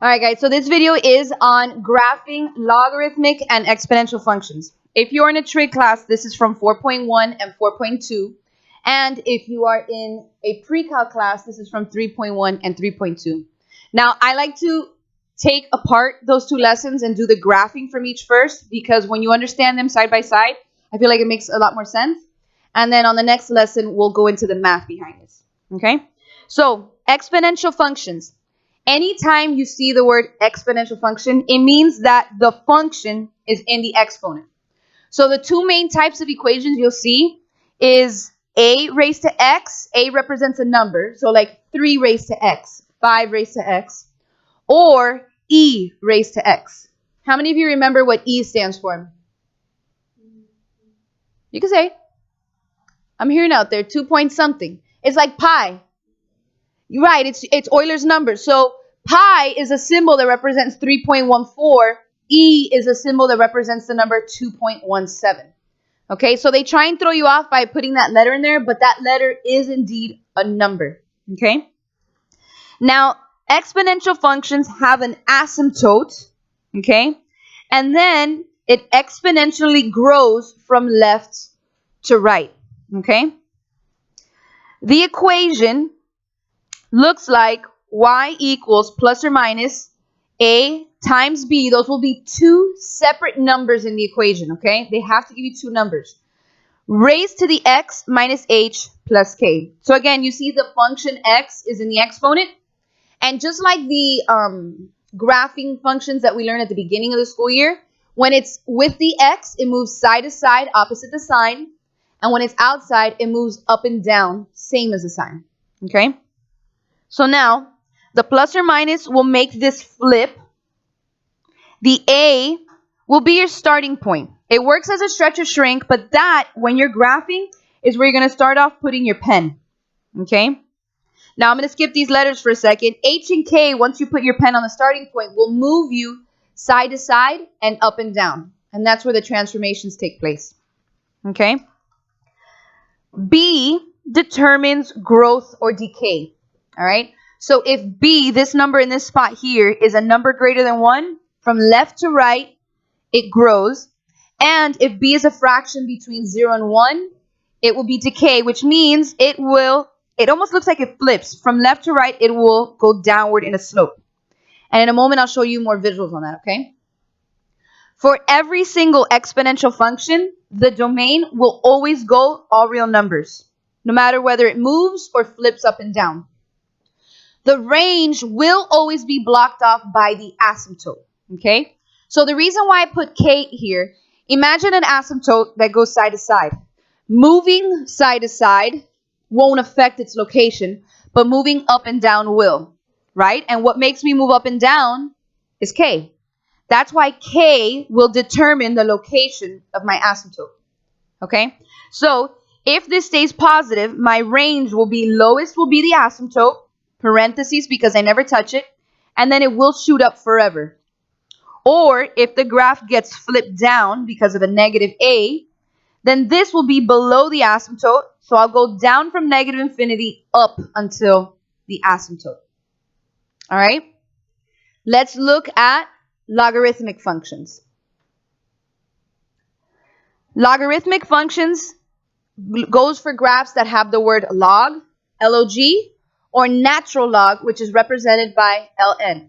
All right, guys, so this video is on graphing logarithmic and exponential functions. If you're in a trig class, this is from 4.1 and 4.2. And if you are in a pre-calc class, this is from 3.1 and 3.2. Now, I like to take apart those two lessons and do the graphing from each first, because when you understand them side by side, I feel like it makes a lot more sense. And then on the next lesson, we'll go into the math behind this. Okay? So, exponential functions. Anytime you see the word exponential function, it means that the function is in the exponent. So the two main types of equations you'll see is a raised to x. A represents a number, so like 3 raised to x, 5 raised to x, or e raised to x. How many of you remember what e stands for? You can say. I'm hearing out there, 2 point something. It's like pi. Right, it's Euler's number. So pi is a symbol that represents 3.14. E is a symbol that represents the number 2.17. Okay, so they try and throw you off by putting that letter in there, but that letter is indeed a number. Okay. Now, exponential functions have an asymptote. Okay, and then it exponentially grows from left to right. Okay. The equation looks like y equals plus or minus a times b. Those will be two separate numbers in the equation, okay? They have to give you two numbers. Raised to the x minus h plus k. So again, you see the function x is in the exponent. And just like the graphing functions that we learned at the beginning of the school year, when it's with the x, it moves side to side, opposite the sign. And when it's outside, it moves up and down, same as the sign, okay? So now, the plus or minus will make this flip. The A will be your starting point. It works as a stretch or shrink, but that, when you're graphing, is where you're going to start off putting your pen. Okay? Now, I'm going to skip these letters for a second. H and K, once you put your pen on the starting point, will move you side to side and up and down. And that's where the transformations take place. Okay? B determines growth or decay. All right, so if b, this number in this spot here, is a number greater than 1, from left to right, it grows. And if b is a fraction between 0 and 1, it will be decay, which means it almost looks like it flips. From left to right, it will go downward in a slope. And in a moment, I'll show you more visuals on that, okay? For every single exponential function, the domain will always go all real numbers, no matter whether it moves or flips up and down. The range will always be blocked off by the asymptote, okay? So the reason why I put K here, imagine an asymptote that goes side to side. Moving side to side won't affect its location, but moving up and down will, right? And what makes me move up and down is K. That's why K will determine the location of my asymptote, okay? So if this stays positive, my range will be lowest will be the asymptote, parentheses because I never touch it, and then it will shoot up forever. Or if the graph gets flipped down because of a negative a, then this will be below the asymptote, so I'll go down from negative infinity up until the asymptote. All right? Let's look at logarithmic functions. Logarithmic functions goes for graphs that have the word log, L-O-G, or natural log, which is represented by ln.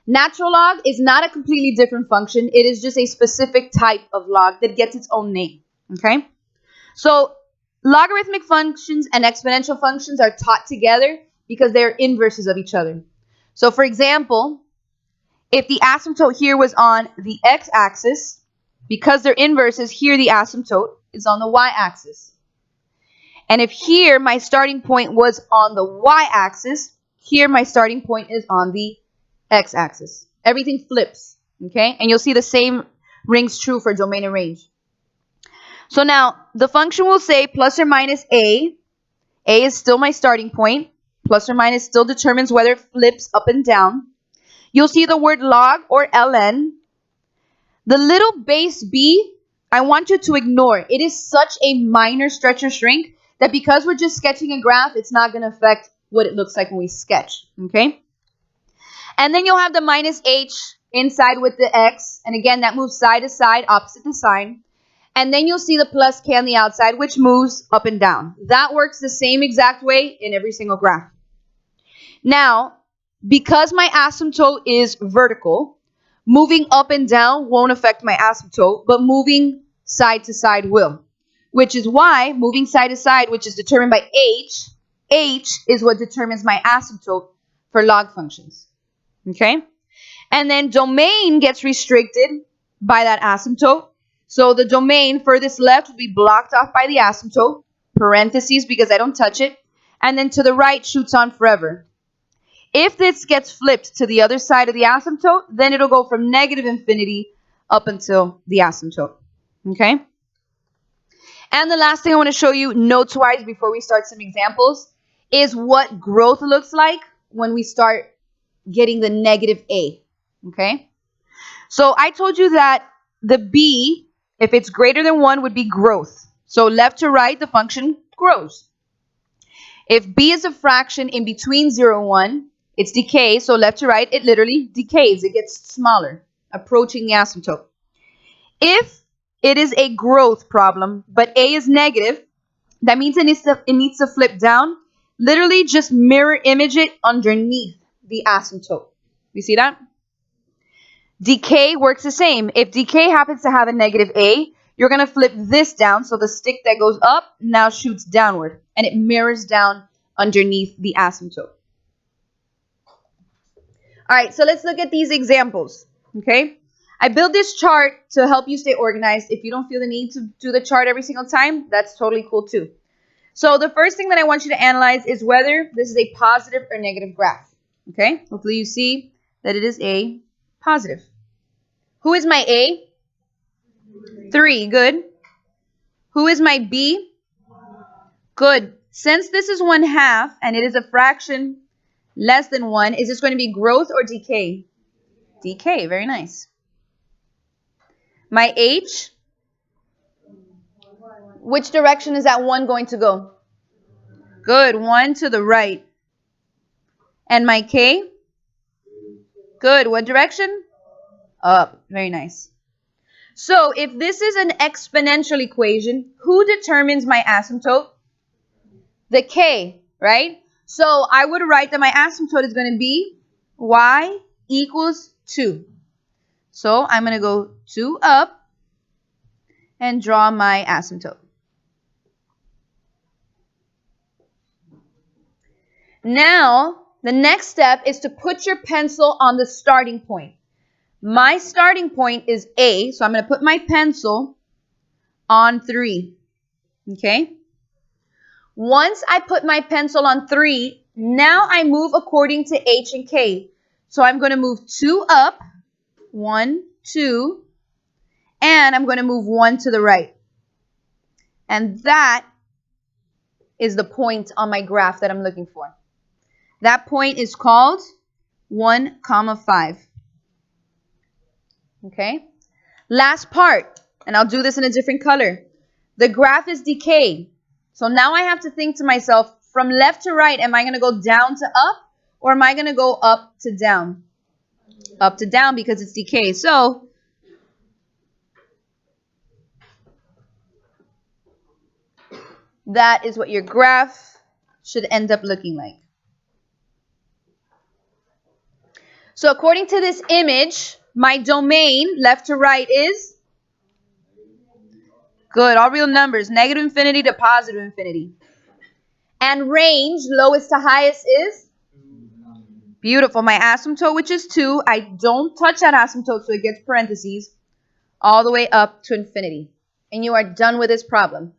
Natural log is not a completely different function. It is just a specific type of log that gets its own name, okay? So logarithmic functions and exponential functions are taught together because they're inverses of each other. So for example, if the asymptote here was on the x-axis, because they're inverses, here the asymptote is on the y-axis. And if here my starting point was on the y-axis, here my starting point is on the x-axis. Everything flips, okay? And you'll see the same rings true for domain and range. So now, the function will say plus or minus a. A is still my starting point. Plus or minus still determines whether it flips up and down. You'll see the word log or ln. The little base b, I want you to ignore. It is such a minor stretch or shrink that because we're just sketching a graph, it's not going to affect what it looks like when we sketch, okay? And then you'll have the minus h inside with the x. And again, that moves side to side, opposite the sign. And then you'll see the plus k on the outside, which moves up and down. That works the same exact way in every single graph. Now, because my asymptote is vertical, moving up and down won't affect my asymptote, but moving side to side will. Which is why moving side to side, which is determined by h is what determines my asymptote for log functions. Okay? And then domain gets restricted by that asymptote. So the domain furthest left will be blocked off by the asymptote, parentheses because I don't touch it, and then to the right shoots on forever. If this gets flipped to the other side of the asymptote, then it'll go from negative infinity up until the asymptote. Okay? And the last thing I want to show you notes-wise before we start some examples is what growth looks like when we start getting the negative a. Okay? So I told you that the b, if it's greater than 1, would be growth. So left to right, the function grows. If b is a fraction in between 0 and 1, it's decay. So left to right, it literally decays. It gets smaller, approaching the asymptote. If it is a growth problem, but a is negative, that means it needs to flip down. Literally just mirror image it underneath the asymptote. You see that? Decay works the same. If decay happens to have a negative a, you're going to flip this down. So the stick that goes up now shoots downward. And it mirrors down underneath the asymptote. All right, so let's look at these examples. Okay? I built this chart to help you stay organized. If you don't feel the need to do the chart every single time, that's totally cool too. So the first thing that I want you to analyze is whether this is a positive or negative graph. Okay? Hopefully you see that it is a positive. Who is my A? 3. Good. Who is my B? Good. Since this is 1/2 and it is a fraction less than 1, is this going to be growth or decay? Decay. Very nice. My H? Which direction is that 1 going to go? Good. 1 to the right. And my K? Good. What direction? Up. Very nice. So if this is an exponential equation, who determines my asymptote? The K, right? So I would write that my asymptote is going to be y equals 2. So I'm going to go 2 up and draw my asymptote. Now, the next step is to put your pencil on the starting point. My starting point is A, so I'm going to put my pencil on 3. Okay? Once I put my pencil on 3, now I move according to H and K. So I'm going to move 2 up, 1, 2, and I'm going to move 1 to the right. And that is the point on my graph that I'm looking for. That point is called 1, 5. Okay? Last part, and I'll do this in a different color. The graph is decay. So now I have to think to myself, from left to right, am I going to go down to up, or am I going to go up to down? Up to down because it's decay. So that is what your graph should end up looking like. So according to this image, my domain, left to right, is good. All real numbers, negative infinity to positive infinity. And range, lowest to highest, is beautiful. My asymptote, which is 2, I don't touch that asymptote, so it gets parentheses, all the way up to infinity. And you are done with this problem.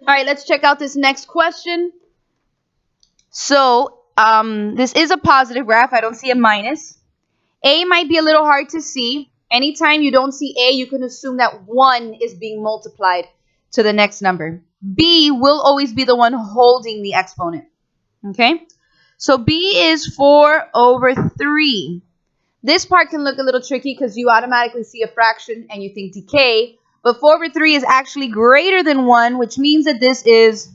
All right, let's check out this next question. So this is a positive graph. I don't see a minus. A might be a little hard to see. Anytime you don't see A, you can assume that 1 is being multiplied to the next number. B will always be the one holding the exponent. Okay? So B is 4 over 3. This part can look a little tricky because you automatically see a fraction and you think decay. But 4 over 3 is actually greater than 1, which means that this is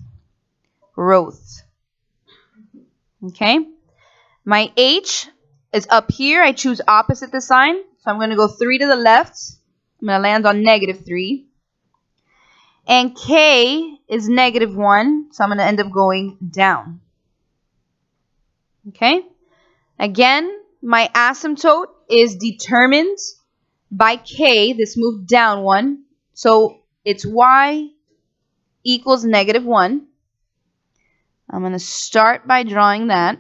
growth. Okay? My h is up here. I choose opposite the sign. So I'm going to go 3 to the left. I'm going to land on -3. And k is -1. So I'm going to end up going down. Okay? Again, my asymptote is determined by k. This moved down 1. So it's y equals -1. I'm going to start by drawing that.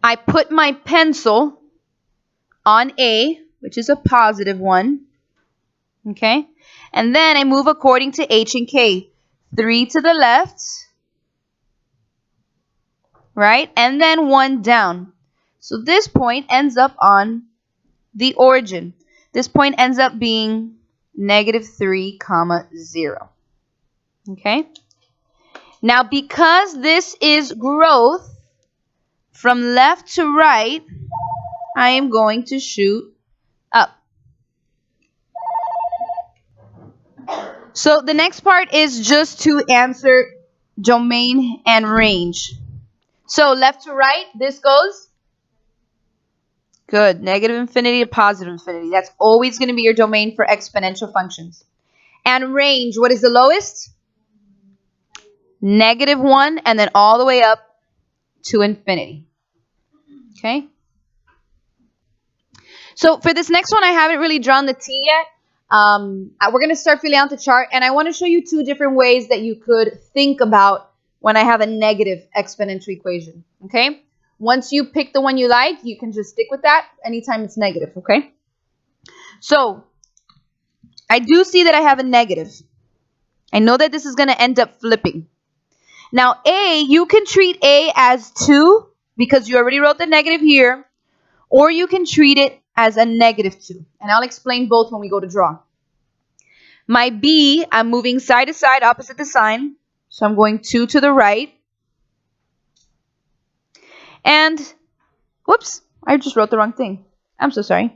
I put my pencil on A, which is a +1. Okay? And then I move according to H and K. 3 to the left, right? And then 1 down. So this point ends up on the origin. This point ends up being -3, 0. Okay? Now, because this is growth from left to right, I am going to shoot up. So the next part is just to answer domain and range. So left to right, this goes. Good. -infinity to +infinity. That's always going to be your domain for exponential functions. And range, what is the lowest? -1 and then all the way up to infinity. Okay? So for this next one, I haven't really drawn the t yet. We're going to start filling out the chart, and I want to show you 2 different ways that you could think about when I have a negative exponential equation. Okay? Once you pick the one you like, you can just stick with that anytime it's negative. Okay? So I do see that I have a negative. I know that this is going to end up flipping. Now, A, you can treat A as 2 because you already wrote the negative here, or you can treat it as a -2. And I'll explain both when we go to draw. My B, I'm moving side to side opposite the sign. So I'm going 2 to the right. And, whoops, I just wrote the wrong thing. I'm so sorry.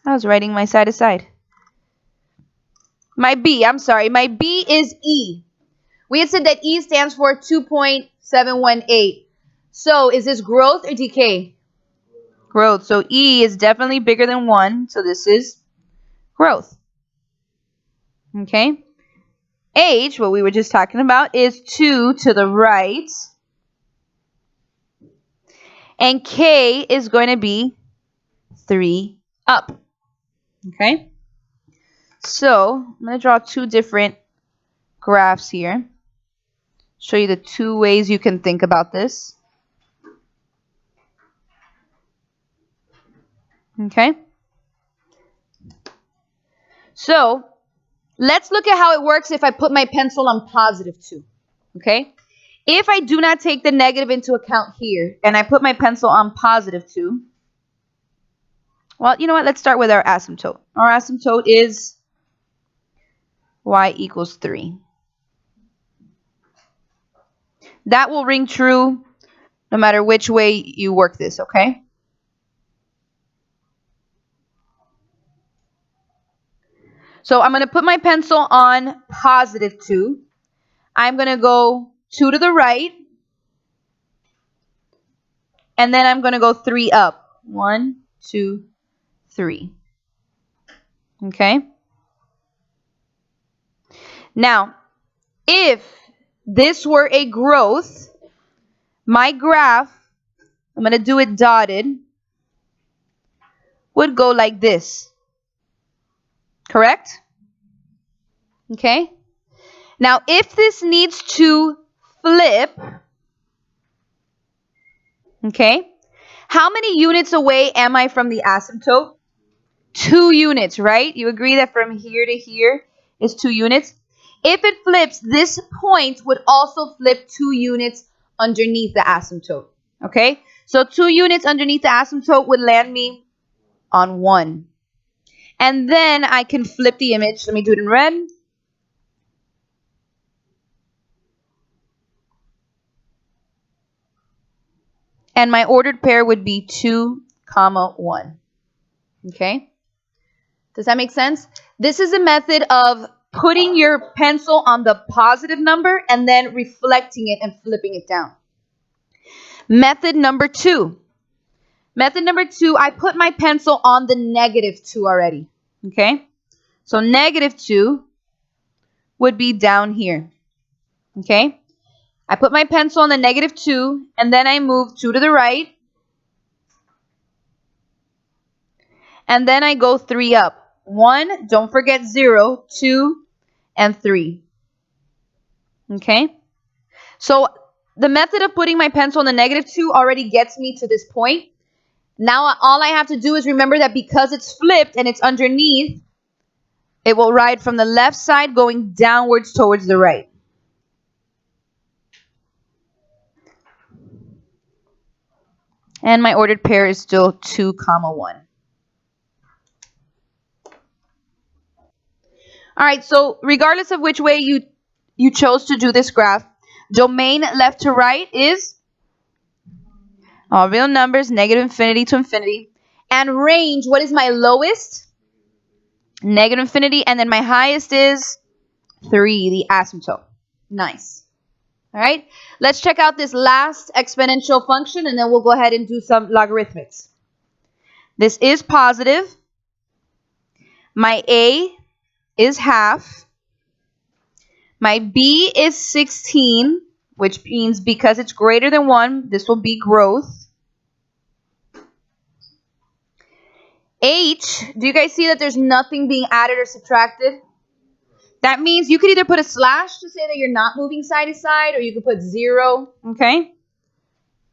I was writing my side to side. My B is E. We had said that E stands for 2.718. So is this growth or decay? Growth. So E is definitely bigger than 1. So this is growth. Okay. H, what we were just talking about, is 2 to the right. And K is going to be 3 up. Okay. So I'm going to draw 2 different graphs here. Show you the 2 ways you can think about this. Okay. So let's look at how it works if I put my pencil on +2. Okay. If I do not take the negative into account here and I put my pencil on +2, well, you know what? Let's start with our asymptote. Our asymptote is y equals 3. That will ring true no matter which way you work this, okay? So I'm going to put my pencil on +2. I'm going to go 2 to the right. And then I'm going to go 3 up. 1, 2, 3. Okay? Now, if this were a growth, my graph, I'm going to do it dotted, would go like this. Correct? Okay? Now, if this needs to flip, okay, how many units away am I from the asymptote? 2 units, right? You agree that from here to here is 2 units? If it flips, this point would also flip 2 units underneath the asymptote. Okay? So 2 units underneath the asymptote would land me on 1. And then I can flip the image. Let me do it in red. And my ordered pair would be 2, 1. Okay? Does that make sense? This is a method of putting your pencil on the positive number and then reflecting it and flipping it down. Method number 2. Method number 2, I put my pencil on the -2 already. Okay? So -2 would be down here. Okay? I put my pencil on the -2, and then I move 2 to the right. And then I go 3 up. 1, don't forget 0, 2, and 3. Okay? So the method of putting my pencil on the -2 already gets me to this point. Now all I have to do is remember that because it's flipped and it's underneath, it will ride from the left side going downwards towards the right. And my ordered pair is still 2, 1. All right, so regardless of which way you chose to do this graph, domain left to right is all real numbers, -infinity to infinity. And range, what is my lowest? -infinity. And then my highest is 3, the asymptote. Nice. All right, let's check out this last exponential function, and then we'll go ahead and do some logarithmics. This is positive. My A is half. My B is 16, which means because it's greater than 1, this will be growth. H, do you guys see that there's nothing being added or subtracted? That means you could either put a slash to say that you're not moving side to side, or you could put 0, okay?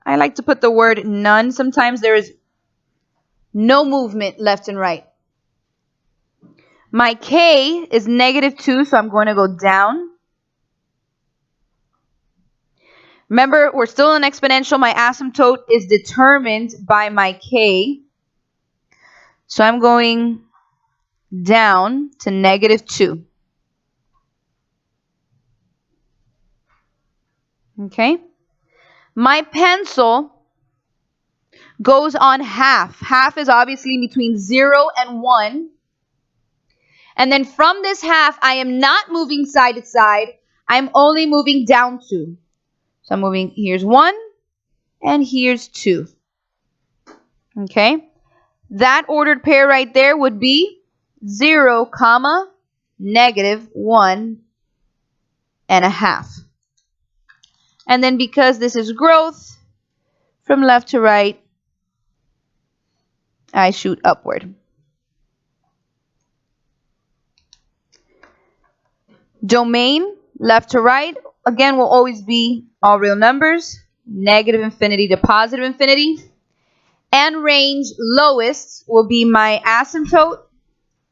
I like to put the word none. Sometimes there is no movement left and right. My K is -2, so I'm going to go down. Remember, we're still in exponential. My asymptote is determined by my K. So I'm going down to -2. Okay? My pencil goes on half. Half is obviously between 0 and 1. And then from this half, I am not moving side to side. I'm only moving down 2. So I'm moving, here's 1, and here's 2. Okay? That ordered pair right there would be 0, -1.5. And then because this is growth, from left to right, I shoot upward. Domain, left to right, again, will always be all real numbers, -infinity to +infinity. And range, lowest, will be my asymptote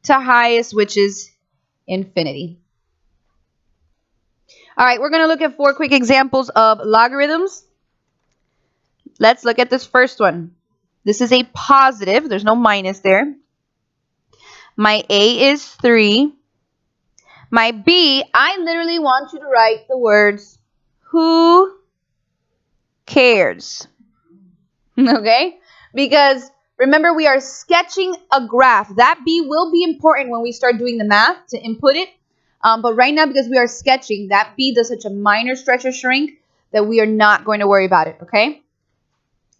to highest, which is infinity. All right, we're going to look at 4 quick examples of logarithms. Let's look at this first one. This is a positive. There's no minus there. My A is 3. My B, I literally want you to write the words, who cares? Okay? Because remember, we are sketching a graph. That B will be important when we start doing the math to input it. But right now, because we are sketching, that B does such a minor stretch or shrink that we are not going to worry about it, okay?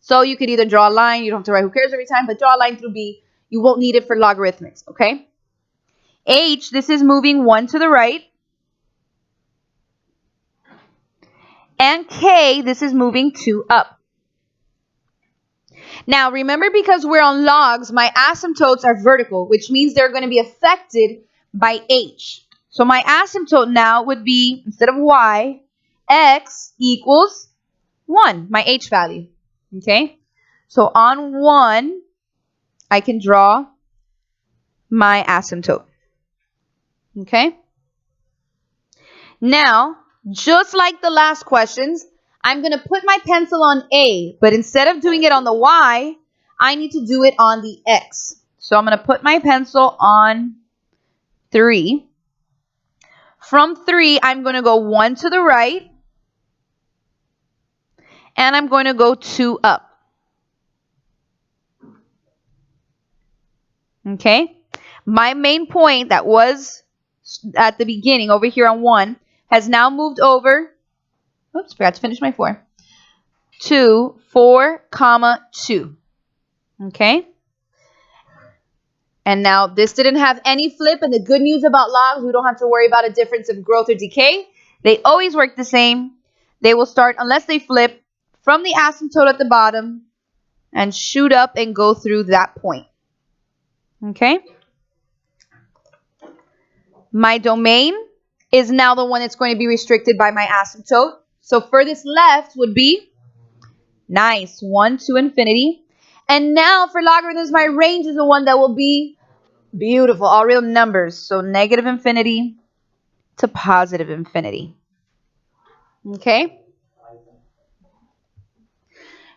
So you could either draw a line. You don't have to write who cares every time, but draw a line through B. You won't need it for logarithmics, okay? H, this is moving 1 to the right. And K, this is moving 2 up. Now, remember, because we're on logs, my asymptotes are vertical, which means they're going to be affected by H. So my asymptote now would be, instead of Y, X equals 1, my H value. Okay? So on 1, I can draw my asymptote. Okay? Now, just like the last questions, I'm going to put my pencil on A, but instead of doing it on the Y, I need to do it on the X. So I'm going to put my pencil on 3. From 3, I'm going to go 1 to the right, and I'm going to go 2 up. Okay? My main point that was at the beginning over here on 1 has now moved over, oops, forgot to finish my 4, to 4, comma 2. Okay? And now this didn't have any flip, and the good news about logs, we don't have to worry about a difference of growth or decay. They always work the same. They will start, unless they flip, from the asymptote at the bottom and shoot up and go through that point. Okay? My domain is now the one that's going to be restricted by my asymptote. So furthest left would be, nice, 1 to infinity. And now for logarithms, my range is the one that will be beautiful, all real numbers. So negative infinity to positive infinity. Okay?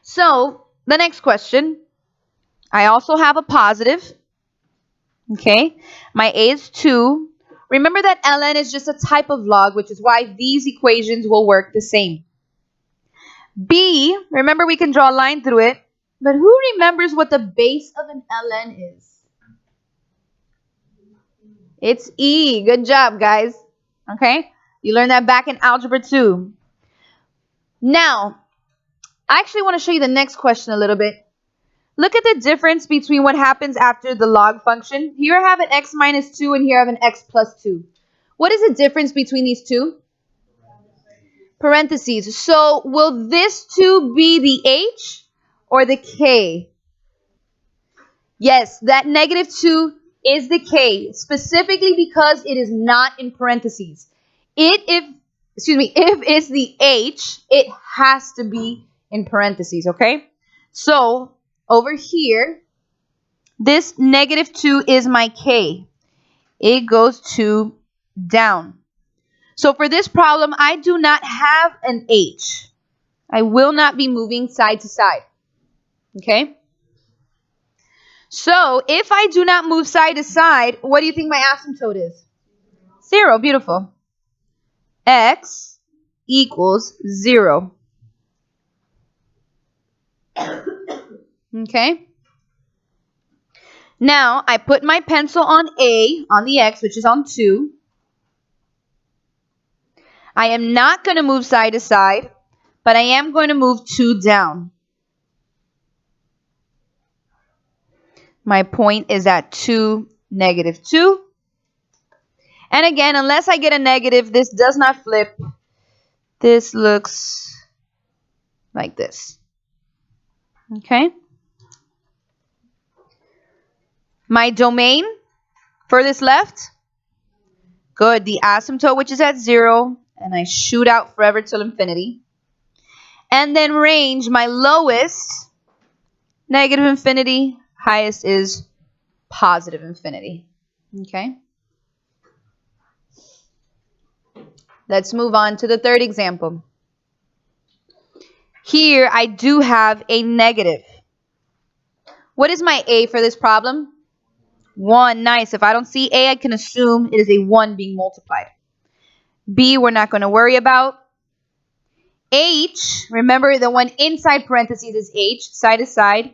So the next question, I also have a positive. Okay? My a is 2. Remember that ln is just a type of log, which is why these equations will work the same. B, remember we can draw a line through it, but who remembers what the base of an ln is? It's E. Good job, guys. Okay? You learned that back in Algebra 2. Now, I actually want to show you the next question a little bit. Look at the difference between what happens after the log function. Here I have an x minus 2 and here I have an x plus 2. What is the difference between these two? Parentheses. So will this 2 be the h or the k? Yes, that negative 2 is the k, specifically because it is not in parentheses. If it's the h, it has to be in parentheses, okay? So over here, this negative 2 is my k. It goes to down. So for this problem, I do not have an h. I will not be moving side to side. Okay? So if I do not move side to side, what do you think my asymptote is? 0. Beautiful. X equals 0. Okay? Now, I put my pencil on A, on the X, which is on 2. I am not going to move side to side, but I am going to move 2 down. My point is at 2, negative 2. And again, unless I get a negative, this does not flip. This looks like this. Okay? My domain, furthest left. Good. The asymptote, which is at 0. And I shoot out forever till infinity. And then range, my lowest, negative infinity. Highest is positive infinity. Okay? Let's move on to the third example. Here, I do have a negative. What is my a for this problem? 1. Nice. If I don't see a, I can assume it is a 1 being multiplied. B, we're not going to worry about. H, remember the one inside parentheses is h, side to side,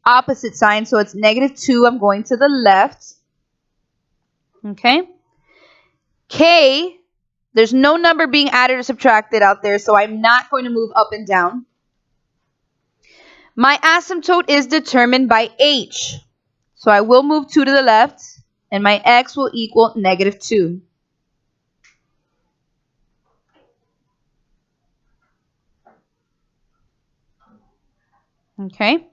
opposite sign, so it's negative 2. I'm going to the left. Okay. K, there's no number being added or subtracted out there, so I'm not going to move up and down. My asymptote is determined by h, so I will move 2 to the left, and my x will equal negative 2. Okay.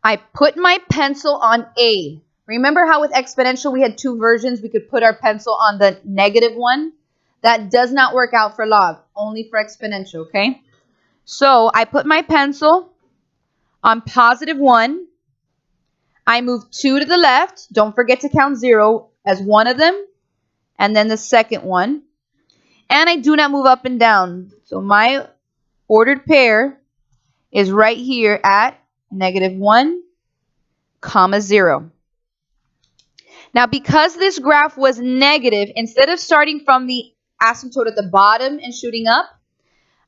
I put my pencil on A. Remember how with exponential we had 2 versions? We could put our pencil on the negative one. That does not work out for log, only for exponential, okay? So I put my pencil on positive 1. I move 2 to the left. Don't forget to count 0 as one of them, and then the second one. And I do not move up and down. So my ordered pair is right here at negative 1, comma 0. Now, because this graph was negative, instead of starting from the asymptote at the bottom and shooting up,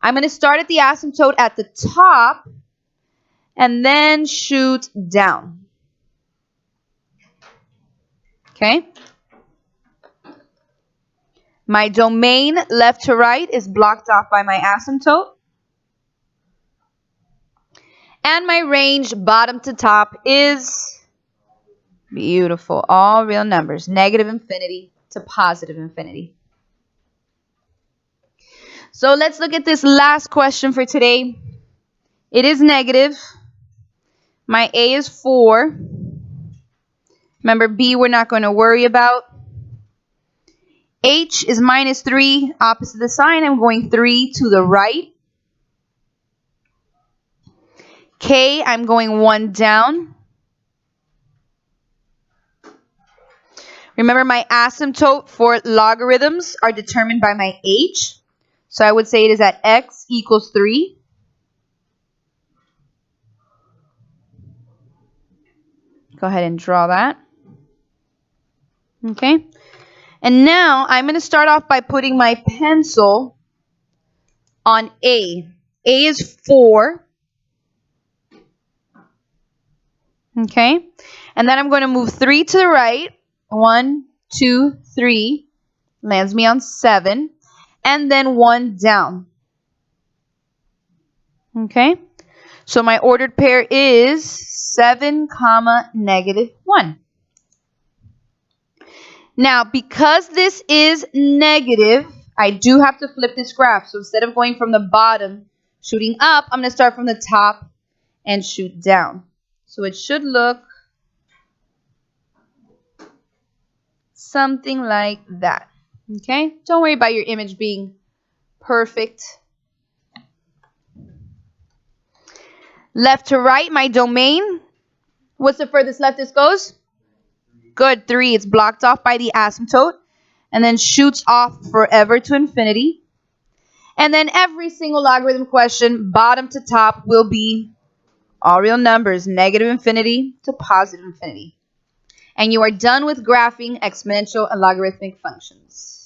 I'm going to start at the asymptote at the top and then shoot down. Okay? My domain left to right is blocked off by my asymptote. And my range bottom to top is beautiful. All real numbers. Negative infinity to positive infinity. So let's look at this last question for today. It is negative. My A is 4. Remember, B we're not going to worry about. H is minus 3. Opposite the sign, I'm going 3 to the right. K, I'm going 1 down. Remember, my asymptote for logarithms are determined by my H. So I would say it is at x equals 3. Go ahead and draw that. Okay. And now I'm going to start off by putting my pencil on A. A is 4. Okay. And then I'm going to move 3 to the right. 1, 2, 3. Lands me on 7. And then 1 down. Okay. So my ordered pair is 7, negative 1. Now, because this is negative, I do have to flip this graph. So instead of going from the bottom, shooting up, I'm going to start from the top and shoot down. So it should look something like that. Okay? Don't worry about your image being perfect. Left to right, my domain. What's the furthest left this goes? Good, 3. It's blocked off by the asymptote and then shoots off forever to infinity. And then every single logarithm question, bottom to top, will be all real numbers, negative infinity to positive infinity. And you are done with graphing exponential and logarithmic functions.